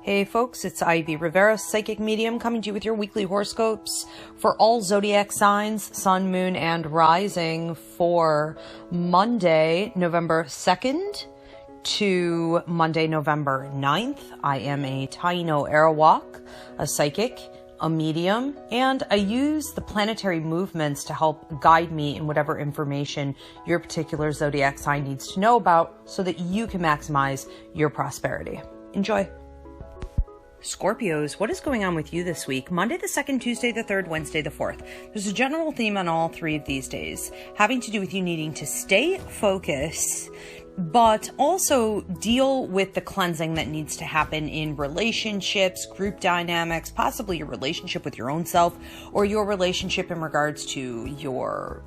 Hey folks, it's Ivy Rivera, psychic medium, coming to you with your weekly horoscopes for all zodiac signs, sun, moon, and rising for Monday, November 2nd to Monday, November 9th. I am a Taino Arawak, a psychic, a medium, and I use the planetary movements to help guide me in whatever information your particular zodiac sign needs to know about so that you can maximize your prosperity. Enjoy. Scorpios, what is going on with you this week? Monday the 2nd, Tuesday the 3rd, Wednesday the 4th. There's a general theme on all three of these days, having to do with you needing to stay focused, but also deal with the cleansing that needs to happen in relationships, group dynamics, possibly your relationship with your own self, or your relationship in regards to your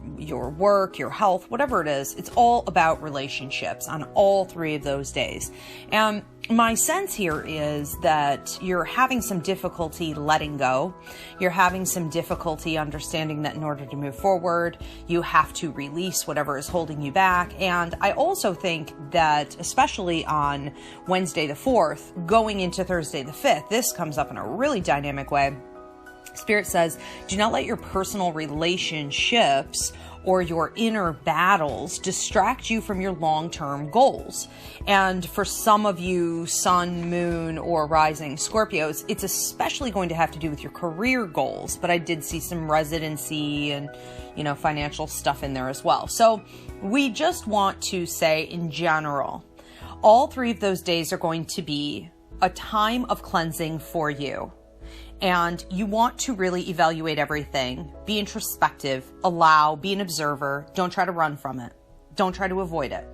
work, your health, whatever it is. It's all about relationships on all three of those days. And my sense here is that you're having some difficulty letting go. You're having some difficulty understanding that in order to move forward, you have to release whatever is holding you back. And I also think that, especially on Wednesday the 4th, going into Thursday the 5th, this comes up in a really dynamic way. Spirit says, do not let your personal relationships or your inner battles distract you from your long-term goals. And for some of you, sun, moon, or rising Scorpios, it's especially going to have to do with your career goals. But I did see some residency and, financial stuff in there as well. So we just want to say in general, all three of those days are going to be a time of cleansing for you. And you want to really evaluate everything, be introspective, be an observer. Don't try to run from it. Don't try to avoid it.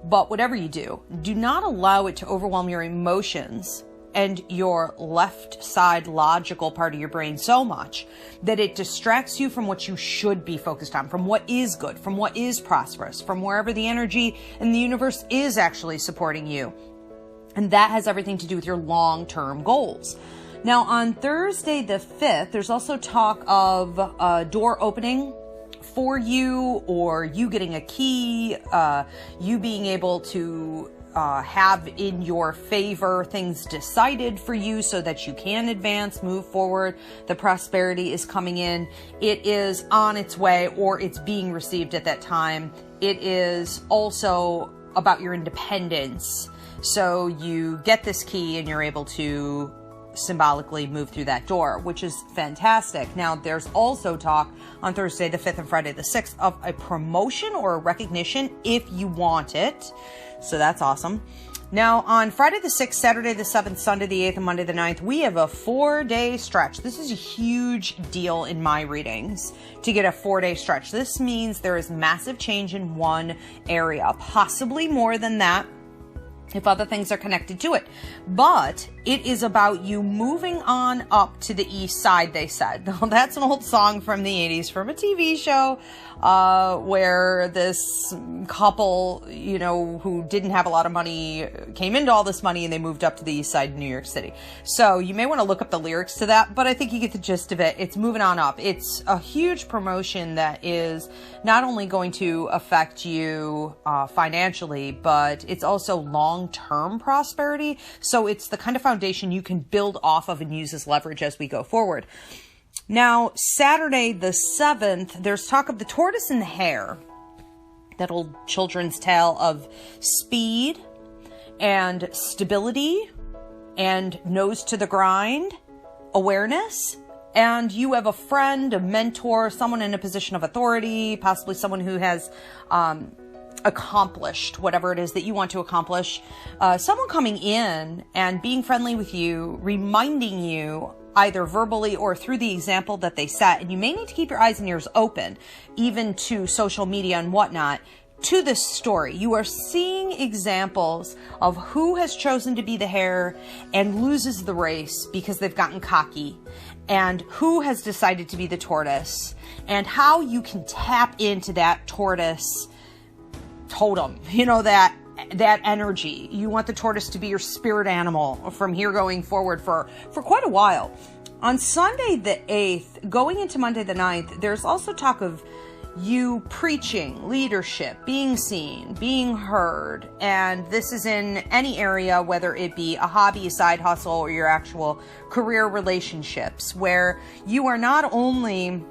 But whatever you do not allow it to overwhelm your emotions and your left side logical part of your brain so much that it distracts you from what you should be focused on, from what is good, from what is prosperous, from wherever the energy in the universe is actually supporting you. And that has everything to do with your long-term goals. Now, on Thursday the 5th, there's also talk of a door opening for you, or you getting a key, you being able to have in your favor things decided for you so that you can advance, move forward. The prosperity is coming in. It is on its way, or it's being received at that time. It is also about your independence. So you get this key and you're able to symbolically move through that door, which is fantastic. Now, there's also talk on Thursday the 5th and Friday the 6th of a promotion or a recognition if you want it. So that's awesome. Now, on Friday the 6th, Saturday the 7th, Sunday the 8th, and Monday the 9th, we have a 4-day stretch. This is a huge deal in my readings to get a 4-day stretch. This means there is massive change in one area, possibly more than that if other things are connected to it. But it is about you moving on up to the east side, they said. Now, that's an old song from the 80s from a TV show where this couple, who didn't have a lot of money came into all this money and they moved up to the east side of New York City. So you may want to look up the lyrics to that, but I think you get the gist of it. It's moving on up. It's a huge promotion that is not only going to affect you financially, but it's also long-term prosperity. So it's the kind of foundation you can build off of and use as leverage as we go forward. Now, Saturday the 7th, there's talk of the tortoise and the hare, that old children's tale of speed and stability and nose to the grind, awareness. And you have a friend, a mentor, someone in a position of authority, possibly someone who has accomplished whatever it is that you want to accomplish. Someone coming in and being friendly with you, reminding you either verbally or through the example that they set. And you may need to keep your eyes and ears open, even to social media and whatnot, to this story. You are seeing examples of who has chosen to be the hare and loses the race because they've gotten cocky, and who has decided to be the tortoise, and how you can tap into that tortoise totem, that energy. You want the tortoise to be your spirit animal from here going forward for quite a while. On Sunday the 8th, going into Monday the 9th, there's also talk of you preaching, leadership, being seen, being heard. And this is in any area, whether it be a hobby, a side hustle, or your actual career relationships, where you are not only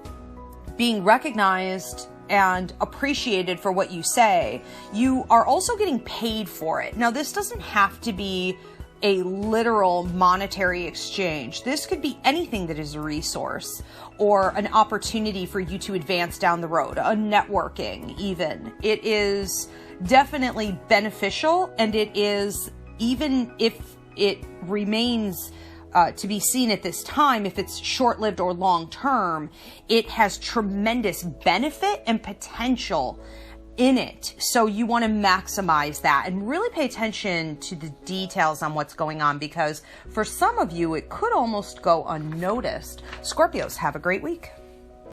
being recognized and appreciated for what you say, you are also getting paid for it. Now, this doesn't have to be a literal monetary exchange. This could be anything that is a resource or an opportunity for you to advance down the road, a networking even. It is definitely beneficial, and it is, even if it remains to be seen at this time, if it's short-lived or long-term, it has tremendous benefit and potential in it. So you want to maximize that and really pay attention to the details on what's going on, because for some of you, it could almost go unnoticed. Scorpios, have a great week.